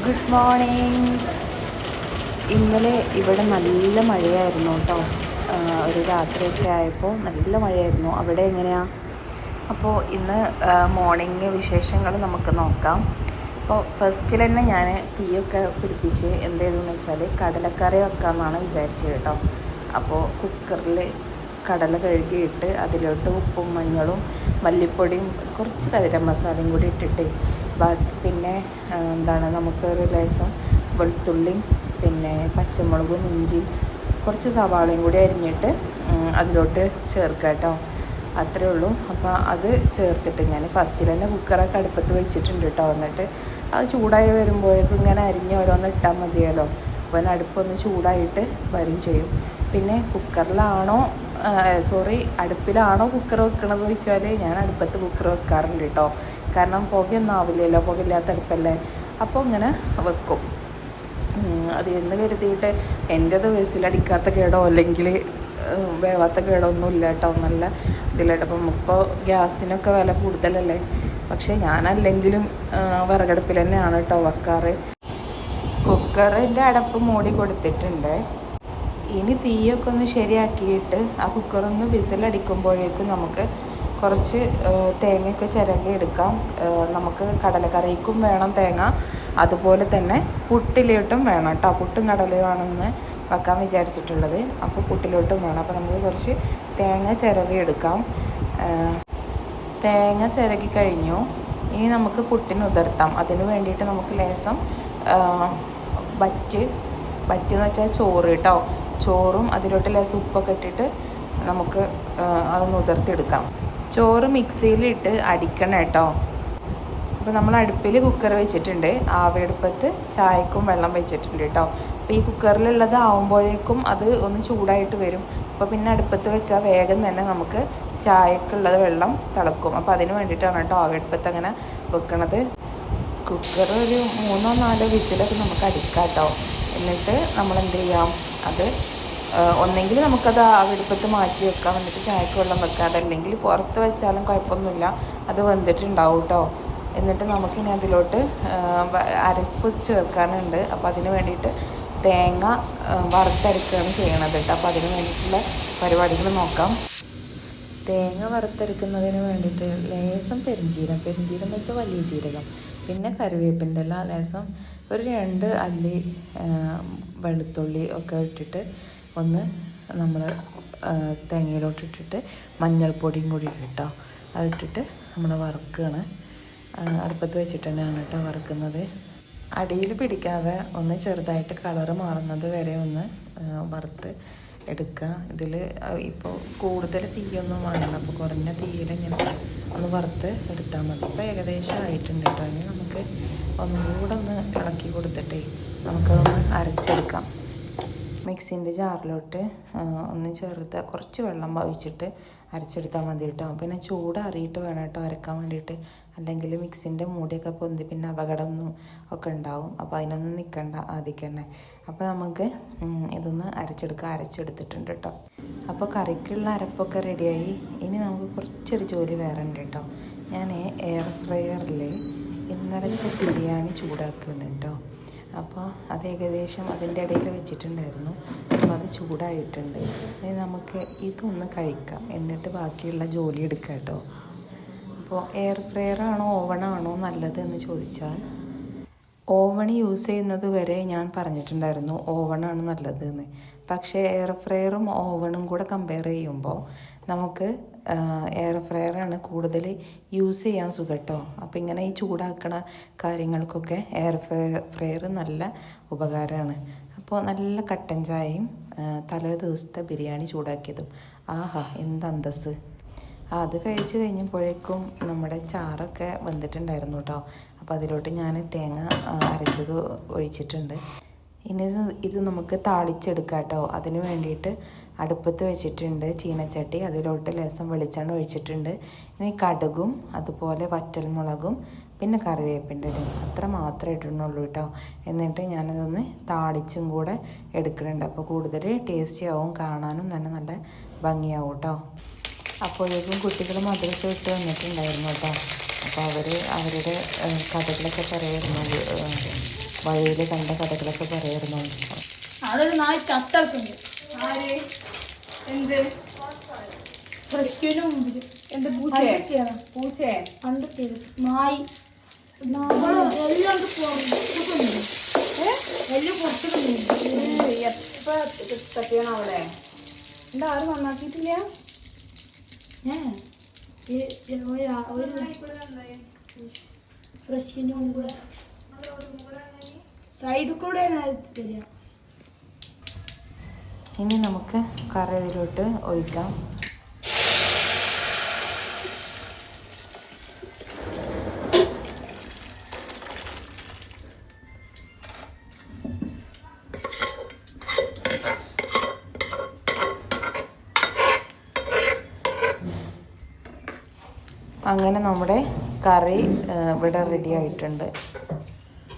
Good morning. ഇന്നലെ ഇവിടെ നല്ല മഴയായിരുന്നു കേട്ടോ. ഒരു രാത്രിയൊക്കെ ആയപ്പോൾ നല്ല മഴയായിരുന്നു. അവിടെ എങ്ങനെയാണ്? അപ്പോൾ ഇന്ന് മോർണിംഗ് വിശേഷങ്ങൾ നമുക്ക് നോക്കാം. അപ്പോൾ ഫസ്റ്റിൽ തന്നെ ഞാൻ തീയൊക്കെ പിടിപ്പിച്ച് എന്ത് ചെയ്തെന്ന് വെച്ചാൽ കടലക്കറി വെക്കാമെന്നാണ് വിചാരിച്ചത് കേട്ടോ. അപ്പോൾ കുക്കറിൽ കടല കഴുകിയിട്ട് അതിലോട്ട് ഉപ്പും മഞ്ഞളും മല്ലിപ്പൊടിയും കുറച്ച് ഗരം മസാലയും കൂടി ഇട്ടിട്ട് പിന്നെ നമുക്കൊരു ലേശം വെളുത്തുള്ളിയും പിന്നെ പച്ചമുളകും ഇഞ്ചിയും കുറച്ച് സവാളയും കൂടി അരിഞ്ഞിട്ട് അതിലോട്ട് ചേർക്കാം കേട്ടോ. അത്രയേ ഉള്ളൂ. അപ്പോൾ അത് ചേർത്തിട്ട് ഞാൻ ഫസ്റ്റിൽ തന്നെ കുക്കറൊക്കെ അടുപ്പത്ത് വെച്ചിട്ടുണ്ട് കേട്ടോ. എന്നിട്ട് അത് ചൂടായി വരുമ്പോഴേക്കും ഇങ്ങനെ അരിഞ്ഞ് ഓരോന്ന് ഇട്ടാൽ മതിയല്ലോ. അപ്പോൾ അടുപ്പൊന്ന് ചൂടായിട്ട് വരും ചെയ്യും. പിന്നെ കുക്കറിലാണോ അടുപ്പിലാണോ കുക്കർ വെക്കണമെന്ന് ചോദിച്ചാൽ ഞാൻ അടുപ്പത്ത് കുക്കർ വെക്കാറുണ്ട് കേട്ടോ. കാരണം പുകയൊന്നും ആവില്ലല്ലോ, പുകയില്ലാത്ത അടുപ്പല്ലേ. അപ്പോൾ ഇങ്ങനെ വെക്കും. അത് എന്ന് കരുതിയിട്ട് എൻ്റേത് വിസിലടിക്കാത്ത കേടോ അല്ലെങ്കിൽ വേവാത്ത കേടോ ഒന്നും ഇല്ല കേട്ടോ. നല്ല ഇതിലായിട്ട്. അപ്പം ഇപ്പോൾ ഗ്യാസിനൊക്കെ വില കൂടുതലല്ലേ. പക്ഷേ ഞാനല്ലെങ്കിലും വിറകടുപ്പിൽ തന്നെയാണ് കേട്ടോ വെക്കാറ്. കുക്കറിൻ്റെ അടപ്പ് മൂടി കൊടുത്തിട്ടുണ്ട്. ഇനി തീയൊക്കെ ഒന്ന് ശരിയാക്കിയിട്ട് ആ കുക്കറൊന്ന് വിസിലടിക്കുമ്പോഴേക്കും നമുക്ക് കുറച്ച് തേങ്ങയൊക്കെ ചിരകി എടുക്കാം. നമുക്ക് കടലക്കറിക്കും വേണം തേങ്ങ, അതുപോലെ തന്നെ പുട്ടിലോട്ടും വേണം കേട്ടോ. പുട്ടും കടലയുമാണെന്ന് വെക്കാൻ വിചാരിച്ചിട്ടുള്ളത്. അപ്പോൾ പുട്ടിലോട്ടും വേണം. അപ്പോൾ നമുക്ക് കുറച്ച് തേങ്ങ ചിരകി എടുക്കാം. തേങ്ങ ചിരകി കഴിഞ്ഞു. ഇനി നമുക്ക് പുട്ടിന് ഉതിർത്താം. അതിന് വേണ്ടിയിട്ട് നമുക്ക് ലേശം എന്ന് വെച്ചാൽ ചോറ് കേട്ടോ. ചോറും അതിലോട്ട് ലേശം ഉപ്പൊക്കെ ഇട്ടിട്ട് നമുക്ക് അതൊന്ന് ഉതിർത്തെടുക്കാം. ചോറ് മിക്സിയിലിട്ട് അടിക്കണം കേട്ടോ. അപ്പോൾ നമ്മൾ അടുപ്പിൽ കുക്കർ വെച്ചിട്ടുണ്ട്. ആവിയടുപ്പത്ത് ചായക്കും വെള്ളം വെച്ചിട്ടുണ്ട് കേട്ടോ. അപ്പോൾ ഈ കുക്കറിലുള്ളത് ആവുമ്പോഴേക്കും അത് ഒന്ന് ചൂടായിട്ട് വരും. അപ്പോൾ പിന്നെ അടുപ്പത്ത് വെച്ചാൽ വേഗം തന്നെ നമുക്ക് ചായക്കുള്ളത് വെള്ളം തിളക്കും. അപ്പോൾ അതിന് വേണ്ടിയിട്ടാണ് കേട്ടോ ആവിയടുപ്പത്ത് അങ്ങനെ വെക്കണത്. കുക്കർ ഒരു 3-4 വിസിലൊക്കെ നമുക്ക് അടിക്കാം കേട്ടോ. എന്നിട്ട് നമ്മൾ എന്ത് ചെയ്യാം, അത് ഒന്നെങ്കിൽ നമുക്കത് ആവിയടുപ്പത്ത് മാറ്റി വെക്കാം, എന്നിട്ട് ചായക്ക് വെള്ളം വെക്കാം. അതല്ലെങ്കിൽ പുറത്ത് വെച്ചാലും കുഴപ്പമൊന്നുമില്ല, അത് വെന്തിട്ടുണ്ടാവും കേട്ടോ. എന്നിട്ട് നമുക്കിനി അതിലോട്ട് അരപ്പ് ചേർക്കാനുണ്ട്. അപ്പോൾ അതിന് വേണ്ടിയിട്ട് തേങ്ങ വറുത്തരക്കുകയാണ് ചെയ്യണത് കേട്ടോ. അപ്പോൾ അതിന് വേണ്ടിയിട്ടുള്ള പരിപാടികൾ നോക്കാം. തേങ്ങ വറുത്തരക്കുന്നതിന് വേണ്ടിയിട്ട് ലേശം പെരുംജീരകം എന്ന് വെച്ചാൽ വലിയ ജീരകം, പിന്നെ കറിവേപ്പിൻ്റെ ഇല, ലേശം ഒരു 2 അല്ലി വെളുത്തുള്ളി ഒക്കെ ഇട്ടിട്ട് ഒന്ന് നമ്മൾ തേങ്ങയിലോട്ടിട്ടിട്ട് മഞ്ഞൾപ്പൊടിയും കൂടി ഇട്ടോ. അതിട്ടിട്ട് നമ്മൾ വറുക്കുകയാണ്. അടുപ്പത്ത് വെച്ചിട്ട് തന്നെയാണ് കേട്ടോ വറുക്കുന്നത്. അടിയിൽ പിടിക്കാതെ ഒന്ന് ചെറുതായിട്ട് കളറ് മാറുന്നത് വരെ ഒന്ന് വറുത്ത് എടുക്കുക. ഇതിൽ ഇപ്പോൾ കൂടുതൽ തീയൊന്നും വേണ്ട. അപ്പോൾ കുറഞ്ഞ തീയിൽ ഇങ്ങനെ ഒന്ന് വറുത്ത് എടുത്താൽ മതി. ഇപ്പോൾ ഏകദേശം ആയിട്ടുണ്ട് കേട്ടോ. ഇനി നമുക്ക് ഒന്നുകൂടെ ഒന്ന് ഇളക്കി കൊടുത്തിട്ടേ നമുക്കതൊന്ന് അരച്ചെടുക്കാം. മിക്സിൻ്റെ ജാറിലോട്ട് ഒന്ന് കുറച്ച് വെള്ളം ഒഴിച്ചിട്ട് അരച്ചെടുത്താൽ മതി കേട്ടോ. പിന്നെ ചൂടാറിയിട്ട് വേണം കേട്ടോ അരക്കാൻ വേണ്ടിയിട്ട്. അല്ലെങ്കിൽ മിക്സിൻ്റെ മൂടിയൊക്കെ പൊന്തി പിന്നെ അപകടമൊന്നും ഒക്കെ ഉണ്ടാവും. അപ്പോൾ അതിനൊന്നും നിൽക്കണ്ട ആദ്യം തന്നെ. അപ്പോൾ നമുക്ക് ഇതൊന്ന് അരച്ചെടുത്തിട്ടുണ്ട് കേട്ടോ. അപ്പോൾ കറിക്കുള്ള അരപ്പൊക്കെ റെഡിയായി. ഇനി നമുക്ക് കുറച്ചൊരു ജോലി വേറെ ഉണ്ട് കേട്ടോ. ഞാൻ എയർ ഫ്രയറിൽ ഇന്നലത്തെ ബിരിയാണി ചൂടാക്കുന്നുണ്ട് കേട്ടോ. അപ്പോൾ അത് ഏകദേശം അതിൻ്റെ ഇടയിൽ വെച്ചിട്ടുണ്ടായിരുന്നു. അപ്പോൾ അത് ചൂടായിട്ടുണ്ട്. ഇനി നമുക്ക് ഇതൊന്ന് കഴിക്കാം, എന്നിട്ട് ബാക്കിയുള്ള ജോലി എടുക്കാം കേട്ടോ. അപ്പോൾ എയർ ഫ്രയറാണോ ഓവണാണോ നല്ലത് എന്ന് ചോദിച്ചാൽ ഓവൺ യൂസ് ചെയ്യുന്നത് വരെ ഞാൻ പറഞ്ഞിട്ടുണ്ടായിരുന്നു ഓവണാണ് നല്ലത് എന്ന്. പക്ഷേ എയർ ഫ്രയറും ഓവണും കൂടെ കമ്പയർ ചെയ്യുമ്പോൾ നമുക്ക് എയർ ഫ്രയറാണ് കൂടുതൽ യൂസ് ചെയ്യാൻ സുഖം കേട്ടോ. അപ്പോൾ ഇങ്ങനെ ഈ ചൂടാക്കണ കാര്യങ്ങൾക്കൊക്കെ എയർ ഫ്രയർ നല്ല ഉപകാരമാണ്. അപ്പോൾ നല്ല കട്ടൻ ചായയും തലേ ദിവസത്തെ ബിരിയാണി ചൂടാക്കിയതും ആഹാ എന്ത് അന്തസ്സ്. അത് കഴിച്ച് കഴിഞ്ഞപ്പോഴേക്കും നമ്മുടെ ചാറൊക്കെ വെന്തിട്ടുണ്ടായിരുന്നു കേട്ടോ. അപ്പോൾ അതിലോട്ട് ഞാൻ തേങ്ങ അരച്ചത് ഒഴിച്ചിട്ടുണ്ട്. ഇനി ഇത് നമുക്ക് താളിച്ചെടുക്കാം കേട്ടോ. അതിന് വേണ്ടിയിട്ട് അടുപ്പത്ത് വെച്ചിട്ടുണ്ട് ചീനച്ചട്ടി. അതിലോട്ട് ലേശം വെളിച്ചെണ്ണ ഒഴിച്ചിട്ടുണ്ട്. ഇനി കടുകും അതുപോലെ വറ്റൽമുളകും പിന്നെ കറിവേപ്പിൻ്റെ ഇലയും അത്ര മാത്രമേ ഇടുന്നുള്ളൂ കേട്ടോ. എന്നിട്ട് ഞാനതൊന്ന് താളിച്ചും കൂടെ എടുക്കുന്നുണ്ട്. അപ്പോൾ കൂടുതൽ ടേസ്റ്റി ആവും, കാണാനും തന്നെ നല്ല ഭംഗിയാവും കേട്ടോ. അപ്പോഴേക്കും കുട്ടികൾ മധുരമൊക്കെ ഇട്ട് വന്നിട്ടുണ്ടായിരുന്നു കേട്ടോ. അപ്പോൾ അവരുടെ കഥകളൊക്കെ പറയായിരുന്നു. വഴിയിൽ കണ്ട കഥകളൊക്കെ പറയായിരുന്നു. അതൊരു നായി ചത്തടുത്തുണ്ട്. ആര് എന്ത് മുമ്പിൽ എന്ത് പൂച്ചേ കണ്ടെത്തിയത് നായി എല്ലാം എപ്പ തട്ടിയാണ് അവിടെ. എന്താ ആരും നന്നാക്കിയിട്ടില്ല. സൈഡിൽ കൂടെ തരിക. ഇനി നമുക്ക് കറി ഇതിലോട്ട് ഒഴിക്കാം. അങ്ങനെ നമ്മുടെ കറി ഇവിടെ റെഡി ആയിട്ടുണ്ട്.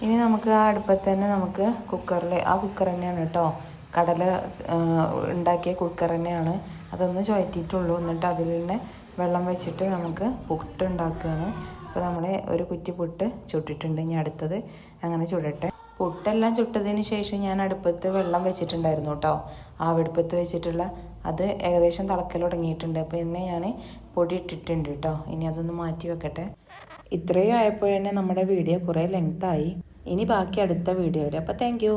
ഇനി നമുക്ക് ആ അടുപ്പത്ത് തന്നെ നമുക്ക് കുക്കറിൽ, ആ കുക്കർ തന്നെയാണ് കേട്ടോ, കടല ഉണ്ടാക്കിയ കുക്കർ തന്നെയാണ്. അതൊന്ന് ചുഴറ്റിയിട്ടുള്ളൂ. എന്നിട്ട് അതിൽ തന്നെ വെള്ളം വെച്ചിട്ട് നമുക്ക് പുട്ട് ഉണ്ടാക്കുകയാണ്. അപ്പോൾ നമ്മൾ ഒരു കുറ്റി പുട്ട് ചുട്ടിട്ടുണ്ട്. ഇനി അടുത്തത് അങ്ങനെ ചുടട്ടെ. പുട്ടെല്ലാം ചുട്ടതിന് ശേഷം ഞാൻ അടുപ്പത്ത് വെള്ളം വെച്ചിട്ടുണ്ടായിരുന്നു കേട്ടോ, ആവടുപ്പത്ത് വെച്ചിട്ടുള്ള. അത് ഏകദേശം തിളക്കൽ തുടങ്ങിയിട്ടുണ്ട്. അപ്പോൾ പിന്നെ ഞാൻ പൊടി ഇട്ടിട്ടുണ്ട് കേട്ടോ. ഇനി അതൊന്ന് മാറ്റി വെക്കട്ടെ. ഇത്രയും ആയപ്പോൾ തന്നെ നമ്മുടെ വീഡിയോ കുറേ ലെങ്തായി. ഇനി ബാക്കി അടുത്ത വീഡിയോയിൽ. അപ്പോൾ താങ്ക് യു.